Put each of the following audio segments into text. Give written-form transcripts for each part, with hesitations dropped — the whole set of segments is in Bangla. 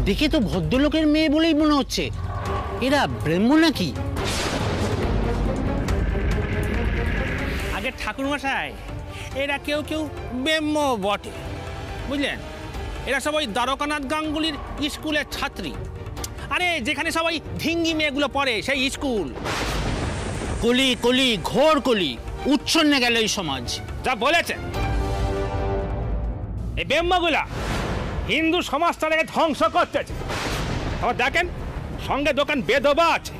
দেখে তো ভদ্রলোকের মেয়ে বলেই মনে হচ্ছে। এরা ব্রাহ্ম নাকি? আগে ঠাকুরমশাই, এরা কেউ কেউ ব্রাহ্ম বটে, বুঝলেন? এরা সবাই দ্বারকানাথ গাঙ্গুলির স্কুলের ছাত্রী। আরে যেখানে সবাই ধিঙ্গি মেয়েগুলো পড়ে সেই স্কুল। কলি কলি ঘোর কলি, উচ্ছন্নে গেল এই সমাজ। যা বলেছেন, এই ব্রাহ্মগুলা হিন্দু সমাজটাকে ধ্বংস করতেছে। আবার দেখেন সঙ্গে দোকান বেদবা আছে।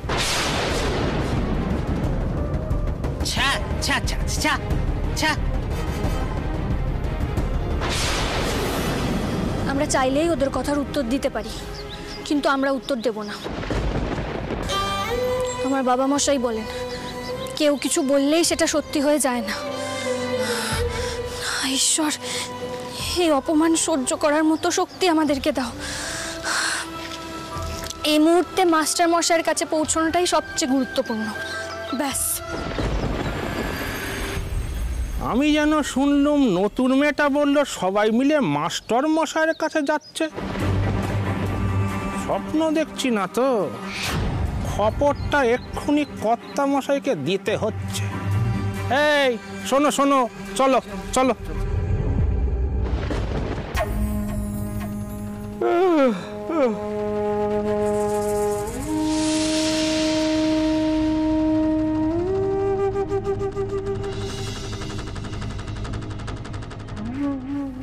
ছা ছা ছা ছা ছা। আমরা চাইলেই ওদের কথার উত্তর দিতে পারি, কিন্তু আমরা উত্তর দেব না। আমার বাবা মশাই বলেন, কেউ কিছু বললেই সেটা সত্যি হয়ে যায় না। ঈশ্বর, এই অপমান সহ্য করার মতো শক্তি আমাদেরকে দাও। এই মুহূর্তে মাস্টার মশাইয়ের কাছে পৌঁছানোটাই সবচেয়ে গুরুত্বপূর্ণ। ব্যাস। আমি যেন শুনলুম নতুন মেয়েটা বললো সবাই মিলে মাস্টার মশাইয়ের কাছে যাচ্ছে। স্বপ্ন দেখছি না তো? খবরটা এক্ষুনি কর্তা মশাইকে দিতে হচ্ছে। এই শোনো শোনো, চলো চলো।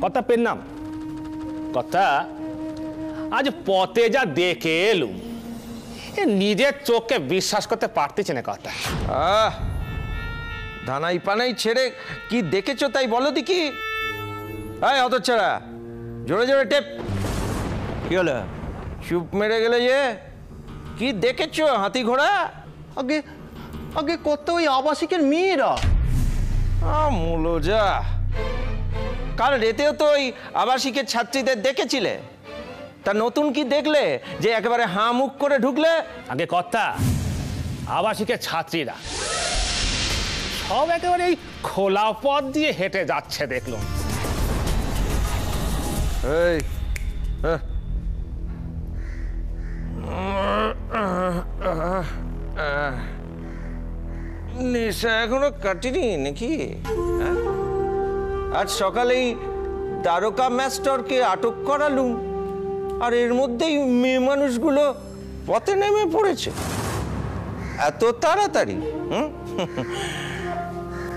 কথা পেন নাম কথা, আজ পথে যা দেখে এলুম, নিজের চোখকে বিশ্বাস করতে পারতেছি না। কথা ধানাই পানাই ছেড়ে কি দেখেছো তাই বলো দেখি। এই হতচ্ছাড়া, জোরে জোরে টেপ। কি হলো, চুপ মেরে গেলে যে? কি দেখেছো হাতি ঘোড়া? আগে আগে কত ওই আবাসিকের মেয়েরা। মূলো যা, কাল রেতেও তো ওই আবাসিকের ছাত্রীদের দেখেছিলে। তা নতুন কি দেখলে যে একেবারে হাঁ মুখ করে ঢুকলে? আগে কথা, আবাসিকের ছাত্রীরা সব একেবারে এই খোলা পথ দিয়ে হেঁটে যাচ্ছে দেখলাম। এই নেশা এখনো কাটিনি নাকি? আজ সকালেই দ্বারকা মাস্টারকে আটক করালুম, আর এর মধ্যেই মেয়ে মানুষগুলো পথে নেমে পড়েছে এত তাড়াতাড়ি।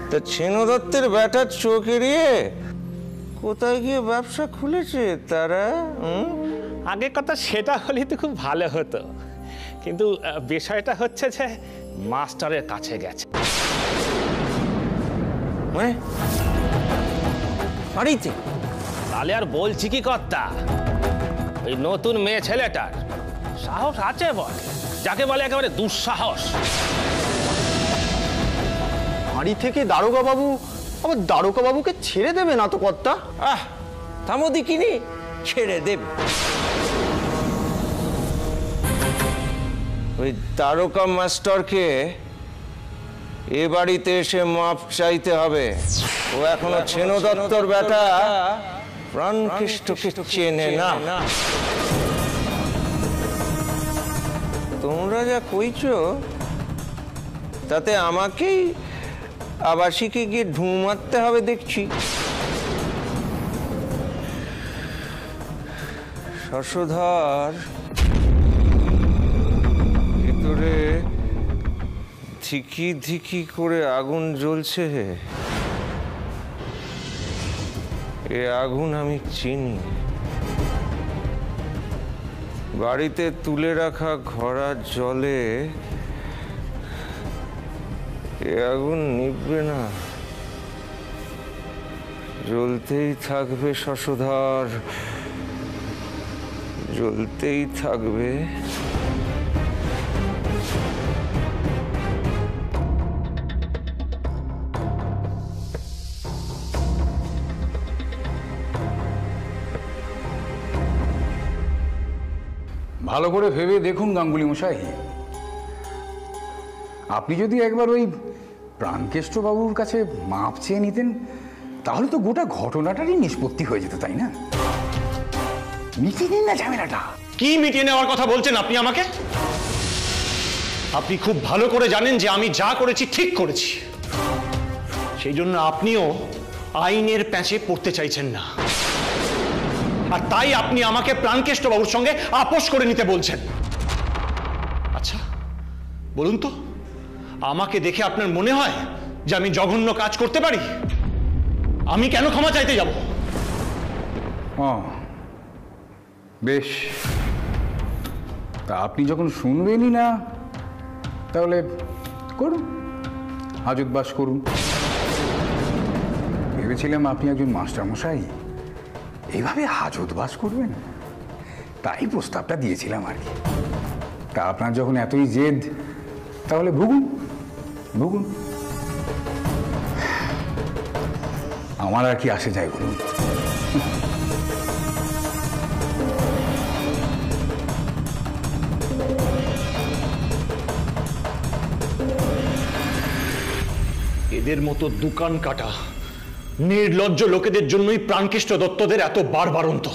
তা ছেনু দত্তের ব্যাটার চোখ এড়িয়ে কোথায় গিয়ে ব্যবসা খুলেছে তারা? আগে কথা সেটা হলেই তো খুব ভালো হতো, কিন্তু বিষয়টা হচ্ছে যে মাস্টারের কাছে গেছে। বাড়িতে? তাহলে আর বলছি কি কর্তা, ওই নতুন মেয়ে ছেলেটার সাহস আছে বল, যাকে বলে একেবারে দুঃসাহস। বাড়ি থেকে দারোগা বাবু আবার দারোগা বাবুকে ছেড়ে দেবে না তো কর্তা? থামো দেখিনি, ছেড়ে দেবে। ওই দ্বারকা মাস্টারকে এ বাড়িতে এসে মাপ চাইতে হবে। ও এখনো ছেনু দত্তর বেটা প্রাণকৃষ্ণকে চেনে না। তোমরা যা কইছো তাতে আমাকেই আবাসিকে গিয়ে ঢুঁ মারতে হবে দেখছি। শশধর ভিতরে ধিকি ধিকি করে আগুন জ্বলছে। এ আগুন আমি চিনি। বাড়িতে তুলে রাখা ঘড়ার জলে এ আগুন নিভবে না, জ্বলতেই থাকবে শশধর, জ্বলতেই থাকবে। ভালো করে ভেবে দেখুন গাঙ্গুলি মশাই, আপনি যদি একবার ওই প্রাণকেষ্ট বাবুর কাছে মাপ চেয়ে নিতেন তাহলে তো গোটা ঘটনাটারই নিষ্পত্তি হয়ে যেত, তাই না? মিটিয়ে নিন না ঝামেলাটা। কি মিটিয়ে নেওয়ার কথা বলছেন আপনি আমাকে? আপনি খুব ভালো করে জানেন যে আমি যা করেছি ঠিক করেছি, সেই জন্য আপনিও আইনের প্যাঁচে পড়তে চাইছেন না, আর তাই আপনি আমাকে প্রাণকেষ্ট বাবুর সঙ্গে আপোষ করে নিতে বলছেন। আচ্ছা বলুন তো, আমাকে দেখে আপনার মনে হয় যে আমি জঘন্য কাজ করতে পারি? আমি কেন ক্ষমা চাইতে যাব? বেশ, তা আপনি যখন শুনবেনই না, তাহলে করুন, হাজতবাস করুন। ভেবেছিলাম আপনি একজন মাস্টারমশাই, এইভাবে হাজতবাস করবেন, তাই প্রস্তাবটা দিয়েছিলাম আর কি। তা আপনার যখন এতই জেদ, তাহলে ভুগুন ভুগুন, আমার আর কি আসে যায় বলুন। এদের মতো দোকান কাটা নির্লজ্জ লোকেদের জন্যই প্রাণকেষ্ট দত্তদের এত বাড়বাড়ন্ত।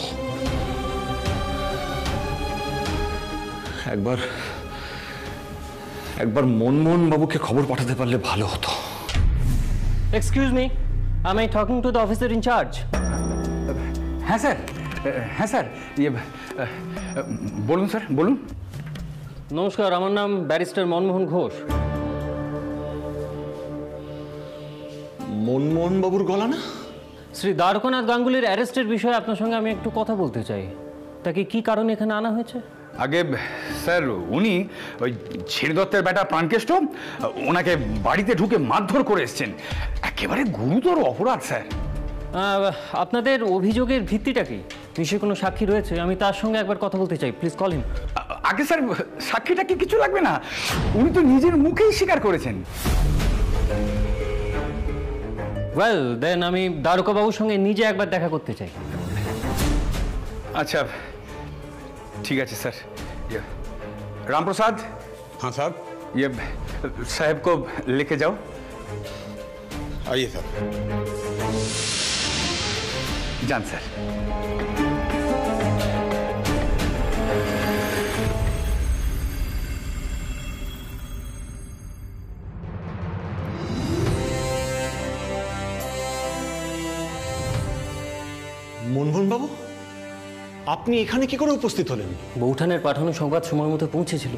একবার মনমোহন বাবুকে খবর পাঠাতে পারলে ভালো হতো। Excuse me, am I talking to the officer in charge? হ্যাঁ স্যার, হ্যাঁ স্যার, বলুন স্যার, বলুন। নমস্কার, আমার নাম ব্যারিস্টার মনমোহন ঘোষ। মনমোহন বাবুর গলা না? শ্রী দ্বারকানাথ গাঙ্গুলির অ্যারেস্টের বিষয়ে আপনার সঙ্গে আমি একটু কথা বলতে চাই। তাকে কি কারণে এখানে আনা হয়েছে? আগে স্যার, উনি ওই ছেড়ে দত্তের বেটা প্রাণকেষ্ট, ওনাকে বাড়িতে ঢুকে মারধর করে এসছেন। একেবারে গুরুতর অপরাধ স্যার। আপনাদের অভিযোগের ভিত্তিটা কি? নিশ্চয়ই কোনো সাক্ষী রয়েছে, আমি তার সঙ্গে একবার কথা বলতে চাই। Please call him. আগে স্যার, সাক্ষীটা কি কিছু লাগবে না, উনি তো নিজের মুখেই স্বীকার করেছেন। ওয়েল দেন, আমি দ্বারকাবাবুর সঙ্গে নিজে একবার দেখা করতে চাই। আচ্ছা ঠিক আছে স্যার। रामप्रसाद। हाँ साहब। ये साहब को लेके जाओ। आइए सर। जान सर। মনমোহন বাবু, আপনি এখানে কি করে উপস্থিত হলেন? বৌঠানের পাঠানো সংবাদ সময় মতো পৌঁছেছিল,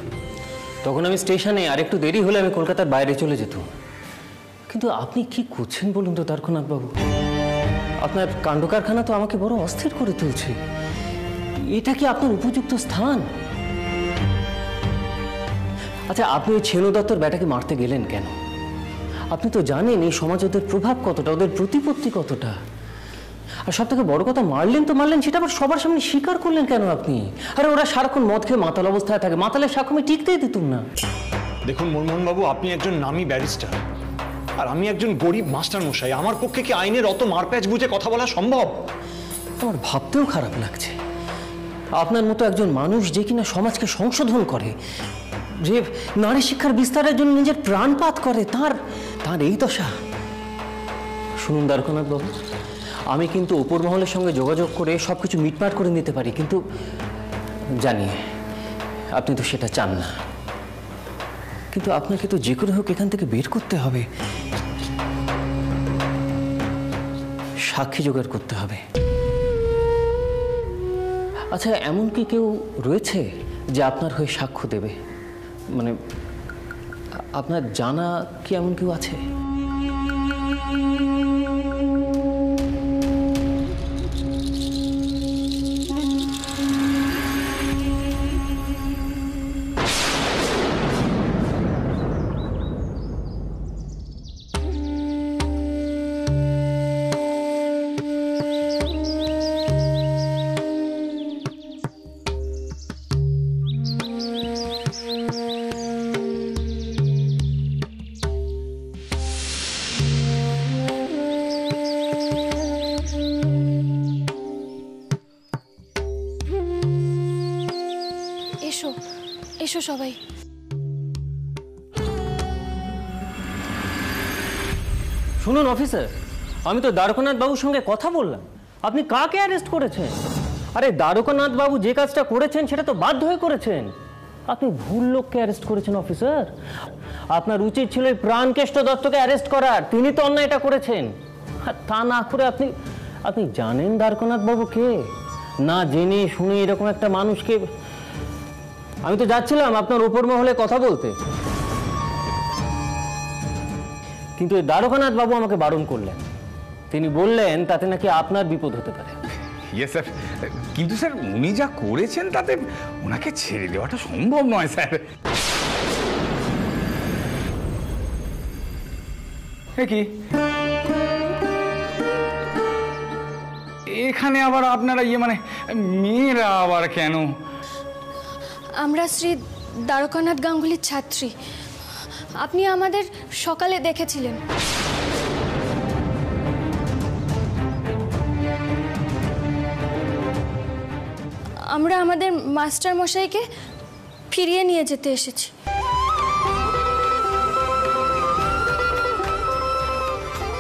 তখন আমি স্টেশনে, আর একটু দেরি হলে আমি কলকাতার বাইরে চলে যেতাম। কিন্তু আপনি কি করছেন বলুন তো দ্বারকানাথ বাবু? আপনার কাণ্ড কারখানা তো আমাকে বড় অস্থির করে তুলছে। এটা কি আপনার উপযুক্ত স্থান? আচ্ছা, আপনি ওই ছেনু দত্তর ব্যাটাকে মারতে গেলেন কেন? আপনি তো জানেন এই সমাজ ওদের প্রভাব কতটা, ওদের প্রতিপত্তি কতটা। আর সব থেকে বড় কথা, মারলেন তো মারলেন, সেটা আবার সবার সামনে স্বীকার করলেন কেন আপনি? আরে ওরা সারাক্ষণ মদ খেয়ে মাতাল অবস্থায় থাকে, মাতালের সাক্ষ্য আমি টিকতেই দিতুম না। দেখুন মনমোহন বাবু, আপনি একজন নামী ব্যারিস্টার, আর আমি একজন গরিব মাস্টার মশাই। আমার পক্ষে কি আইনের অত মারপ্যাচ বুঝে কথা বলা সম্ভব? আমার ভাবতেও খারাপ লাগছে, আপনার মতো একজন মানুষ যে কিনা সমাজকে সংশোধন করে, যে নারী শিক্ষার বিস্তারের জন্য নিজের প্রাণপাত করে, তার এই দশা। শুনুন দ্বারকানাথ বাবু, আমি কিন্তু উপর মহলের সঙ্গে যোগাযোগ করে সবকিছু মিটমাট করে নিতে পারি, কিন্তু জানি আপনি তো সেটা চান না। কিন্তু আপনাকে তো যে করে হোক এখান থেকে বের করতে হবে, সাক্ষী জোগাড় করতে হবে। আচ্ছা, এমন কি কেউ রয়েছে যে আপনার হয়ে সাক্ষ্য দেবে? মানে আপনার জানা কি এমন কেউ আছে? এসো সবাই। শুনুন অফিসার, আমি তো দ্বারকানাথ বাবুর সঙ্গে কথা বললাম। আপনি কাকে অ্যারেস্ট করেছেন? আরে দ্বারকানাথ বাবু যে কাজটা করেছেন সেটা তো বাধ্য হয়ে করেছেন। আপনি ভুল লোককে অ্যারেস্ট করেছেন অফিসার। আপনার উচিত ছিল এই প্রাণকেষ্ট দত্তকে অ্যারেস্ট করার, তিনি তো অন্যায়টা করেছেন। আর তা না করে আপনি আপনি জানেন দ্বারকানাথ বাবু কে? না জেনে শুনে এরকম একটা মানুষকে। আমি তো যাচ্ছিলাম আপনার উপর মহলে কথা বলতে, কিন্তু এই দ্বারকানাথ বাবু আমাকে বারণ করলেন। তিনি বললেন তাতে নাকি আপনার বিপদ হতে পারে। ইয়েস স্যার, কিন্তু স্যার উনি যা করেছেন তাতে ওনাকে ছেড়ে দেওয়াটা সম্ভব নয় স্যার। কি এখানে আবার আপনারা মানে মেয়েরা আবার কেন? আমরা শ্রী দ্বারকানাথ গাঙ্গুলির ছাত্রী। আপনি আমাদের সকালে দেখেছিলেন। আমরা আমাদের মাস্টার মশাইকে ফিরিয়ে নিয়ে যেতে এসেছি।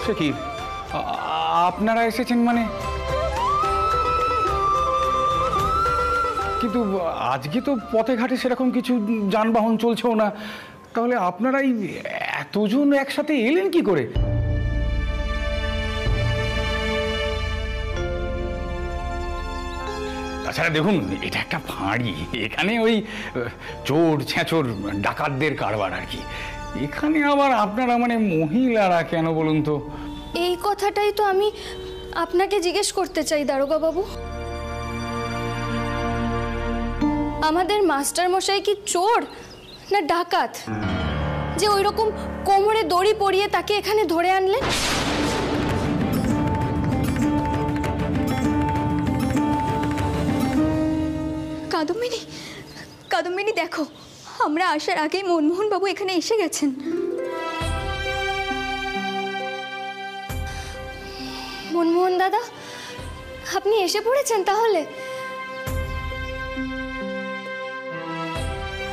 সে কি আপনারা এসেছেন মানে? কিন্তু আজকে তো পথে ঘাটে সেরকম কিছু যানবাহন চলছেও না, তাহলে আপনারাই এতজন একসাথে এলেন কি করে? তাছাড়া দেখুন, এটা একটা ফাঁড়ি, এখানে ওই চোর ছেঁচোর ডাকাতদের কারবার আর কি। এখানে আবার আপনারা মানে মহিলারা কেন বলুন তো? এই কথাটাই তো আমি আপনাকে জিজ্ঞেস করতে চাই দারোগা বাবু। আমাদের মাস্টার মশাই কি চোর না ডাকাত যে ওই রকম কোমরে দড়ি পরিয়ে তাকে এখানে ধরে আনলেন? কাদম্বিনী, কাদম্বিনী দেখো, আমরা আসার আগেই মনমোহন বাবু এখানে এসে গেছেন। মনমোহন দাদা, আপনি এসে পড়েছেন তাহলে?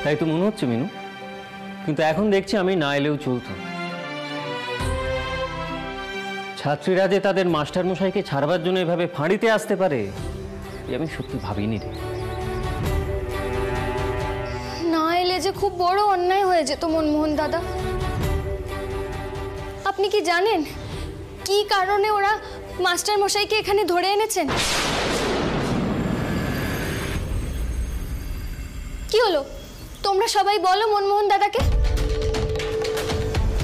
তাই তো মনে হচ্ছে মিনু, কিন্তু এখন দেখছি আমি না এলেও চলত। ছাত্রীরা যে তাদের মাস্টার মশাইকে ছাড়বার জন্য এভাবে ফাঁড়িতে আসতে পারে আমি সত্যি ভাবিনি রে। না এলে যে খুব বড় অন্যায় হয়ে যেত মনমোহন দাদা। আপনি কি জানেন কি কারণে ওরা মাস্টার মশাইকে এখানে ধরে এনেছেন? কি হলো, তোমরা সবাই বলো মনমোহন দাদাকে।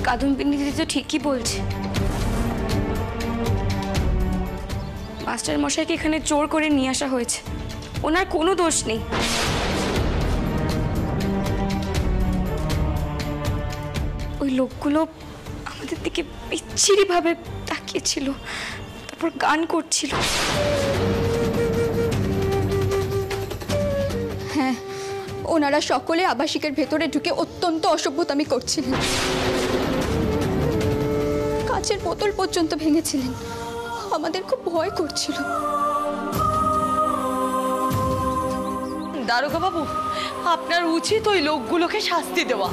কাদম্বিনী দিদি তো ঠিকই বলছে, মাস্টার মশাইকে এখানে জোর করে নিয়ে আসা হয়েছে, ওনার কোনো দোষ নেই। ওই লোকগুলো আমাদের দিকে বিচ্ছিরিভাবে তাকিয়েছিল, তারপর গান করছিল। হ্যাঁ, ওনারা সকলে আবাসিকের ভেতরে ঢুকে অত্যন্ত অসভ্যতামি করছিলেন, কাচের বোতল পর্যন্ত ভেঙেছিলেন। আমাদের খুব ভয় করছিল। দারোগা বাবু, আপনার উচিত ওই লোকগুলোকে শাস্তি দেওয়া।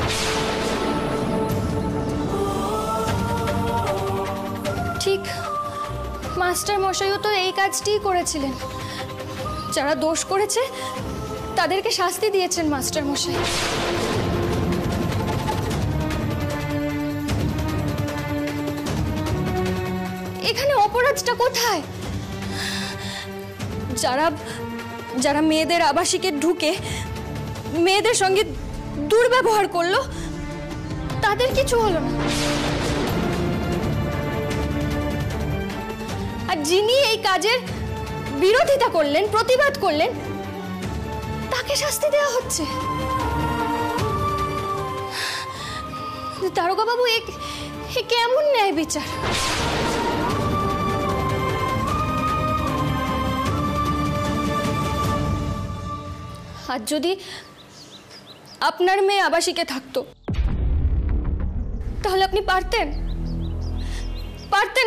ঠিক, মাস্টার মশাইও তো এই কাজটিই করেছিলেন। যারা দোষ করেছে তাদেরকে শাস্তি দিয়েছেন মাস্টার মশাই। এখানে অপরাধটা কোথায়? যারা যারা মেয়েদের আবাসিকে ঢুকে মেয়েদের সঙ্গে দুর্ব্যবহার করলো তাদের কিছু হলো না, আর যিনি এই কাজের বিরোধিতা করলেন, প্রতিবাদ করলেন, তাকে শাস্তি দেওয়া হচ্ছে। দারোগা বাবু, এ কেমন ন্যায় বিচার? আর যদি আপনার মেয়ে আবাসিকে থাকতো তাহলে আপনি পারতেন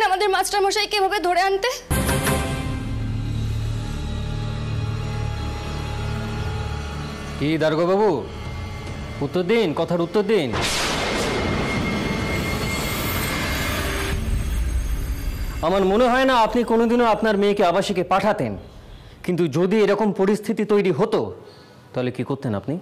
আমাদের মাস্টার মশাইকে এভাবে ধরে আনতে? কি দারোগা বাবু, উত্তর দিন, কথার উত্তর দিন। আমার মনে হয় না আপনি কোনোদিনও আপনার মেয়েকে আবাসিকে পাঠাতেন, কিন্তু যদি এরকম পরিস্থিতি তৈরি হতো তাহলে কি করতেন আপনি?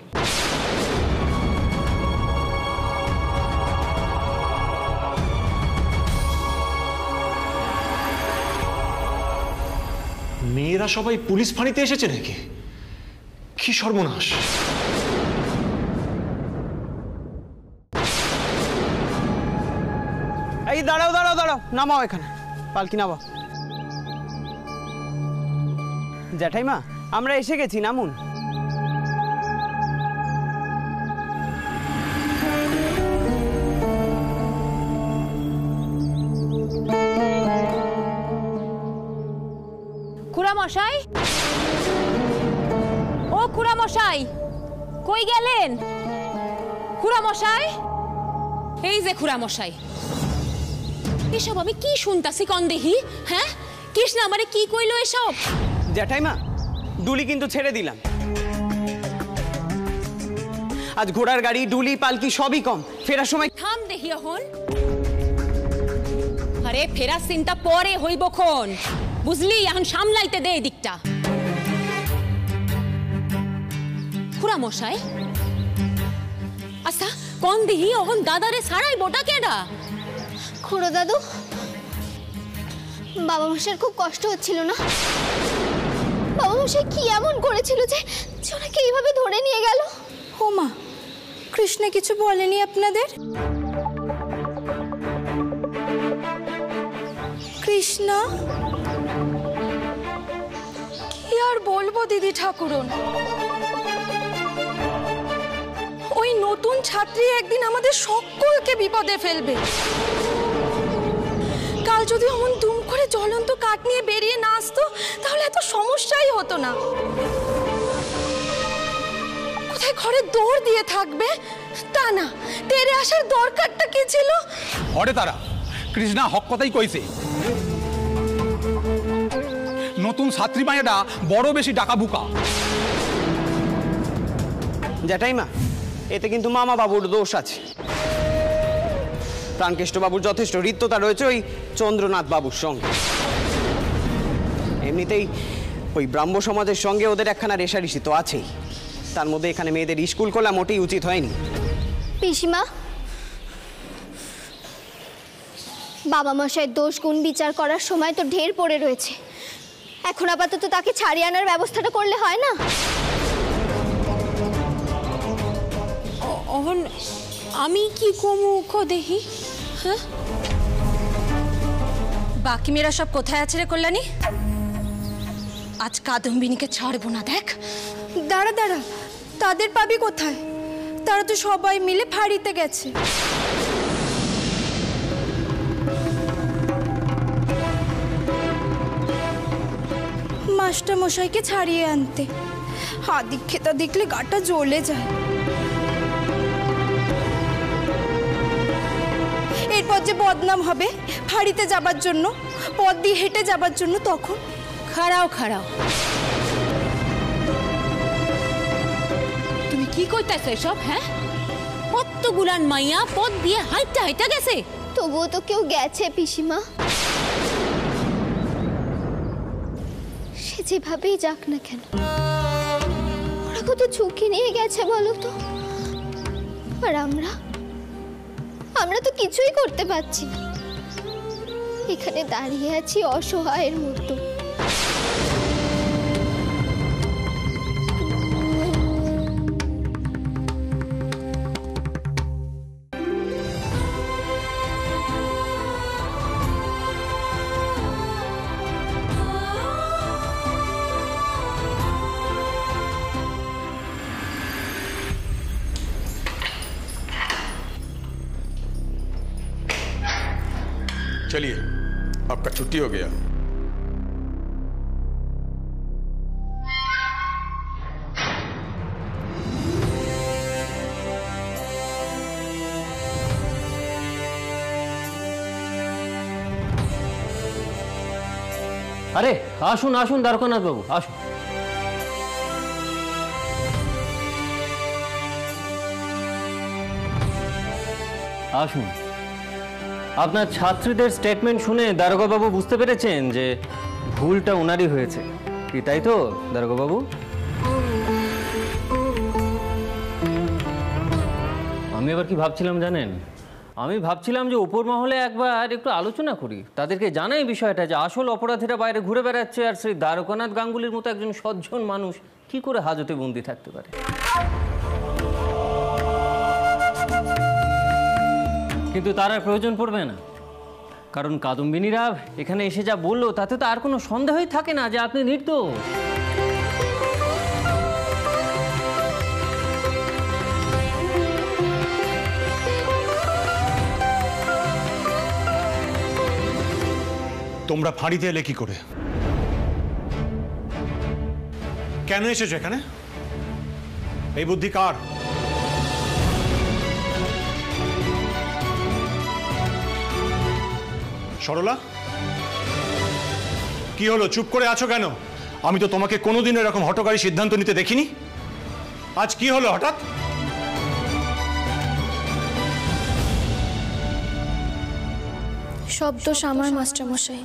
মেয়েরা সবাই পুলিশ ফাঁড়িতে এসেছে নাকি? কি সর্বনাশ! এই দাঁড়াও দাঁড়াও দাঁড়াও, নামাও এখানে, পালকি নামাও। জ্যাঠাইমা, আমরা এসে গেছি, নামুন। খুড়ামশাই, ও খুড়ামশাই, কই গেলেন? খুড়ামশাই, এই যে খুড়ামশাই, এসব আমি কি শুনতাছি কন্দেহি? হ্যাঁ, কৃষ্ণা আমারে কি কইলো এসব? জ্যাঠাইমা, ডুলি কিন্তু ছেড়ে দিলাম। আজ ঘোড়ার গাড়ি, ডুলি, পালকি সবই কম। ফেরার সময় থাম দেহি হন। আরে ফেরার চিন্তা পরে হইব খন, বুঝলি? এখন সামলাইতে দে দিকটা। খুড়ামশাই, আচ্ছা কোন দিহি ওহন দাদারে ছাড়াই বোটা কেডা? খুড়ো দাদু, বাবা মশার খুব কষ্ট হচ্ছিল না? বাবা মশাই কি এমন করেছিল যে ওনাকে এইভাবে ধরে নিয়ে গেল? ও মা, কৃষ্ণ কিছু বলেনি আপনাদের? কৃষ্ণ কি আর বলবো দিদি ঠাকুরন, ওই নতুন ছাত্রী একদিন আমাদের সকলকে বিপদে ফেলবে। কাল যদি অমন দুম করে জ্বলন্ত কাঠ নিয়ে বেরিয়ে না আসতো তাহলে এত সমস্যাই হতো না। কোথায় ঘরে দৌড় দিয়ে থাকবে, তা না, তেরে আসার দরকারটা কি ছিল? হরে তারা কৃষ্ণা হক কথাই কইছে, নতুন ছাত্রী মাইয়াটা বড় বেশি ডাকা বুকা। জ্যাঠাইমা, এতে কিন্তু মামা বাবুর দোষ আছে। প্রাণকেষ্ট বাবুর যথেষ্ট হৃদ্যতা রয়েছে ওই চন্দ্রনাথ বাবুর সঙ্গে। এমনিতেই ওই ব্রাহ্ম সমাজের সঙ্গে ওদের একখানা রেশারেশি তো আছেই। তার মধ্যে এখানে মেয়েদের স্কুল খোলা মোটেই উচিত হয়নি। পিসিমা, বাবা মশাইয়ের দোষ গুণ বিচার করার সময় তো ঢের পড়ে রয়েছে। এখন আপাতত তাকে ছাড়িয়ে আনার ব্যবস্থাটা করলে হয় না? ওহন আমি কি কমু কো দেহি? হ্যাঁ, বাকি মেয়েরা সব কোথায় আছে রে কল্যাণী? আজ কাদম্বিনীকে ছাড়বো না। দেখ, দাঁড়া দাঁড়া, তাদের পাবি কোথায়? তারা তো সবাই মিলে ফাঁড়িতে গেছে। মাস্টার মশাইকে ছাড়িয়ে আনতে। আদিক্ষেতা দেখলে গাটা জ্বলে যায়। এরপর যে বদনাম হবে ফাঁড়িতে যাবার জন্য, পথ দিয়ে হেঁটে যাবার জন্য, তখন খাড়াও খাড়াও, তুমি কি কইতাছো এসব? হ্যাঁ, কতগুলান মাইয়া পথ দিয়ে হাইটা হাইটা গেছে। তবুও তো কেউ গেছে পিসিমা, সে যেভাবেই যাক না কেন, ওরা কত ঝুঁকি নিয়ে গেছে বলো তো। আর আমরা তো কিছুই করতে পারছি না, এখানে দাঁড়িয়ে আছি অসহায়ের মতো। चलिए, आपका छुट्टी हो गया। আরে আসুন আসুন দ্বারকানাথ বাবু, আসুন। আসুন। আপনার ছাত্রীদের স্টেটমেন্ট শুনে দারোগাবাবু বুঝতে পেরেছেন যে ভুলটা ওনারই হয়েছে। কি তাই তো দারোগাবাবু? আমি এবার কি ভাবছিলাম জানেন, আমি ভাবছিলাম যে উপর মহলে একবার একটু আলোচনা করি, তাদেরকে জানাই বিষয়টা যে আসল অপরাধীরা বাইরে ঘুরে বেড়াচ্ছে আর সেই দ্বারকানাথ গাঙ্গুলির মতো একজন সজ্জন মানুষ কি করে হাজতে বন্দি থাকতে পারে। কিন্তু তার আর প্রয়োজন পড়বে না, কারণ কাদম্বিনীরা এখানে এসে যা বললো তাতে তো আর কোনো সন্দেহই থাকে না যে আপনি নির্দোষ। তোমরা ফাঁড়িতে এলে কি করে? কেন এসেছো এখানে? এই বুদ্ধি কার? সরলা, কি হলো? চুপ করে আছো কেন? আমি তো তোমাকে কোনোদিন এরকম হঠকারী সিদ্ধান্ত নিতে দেখিনি। আজ কি হলো হঠাৎ? সব দোষ আমার মাস্টারমশাই।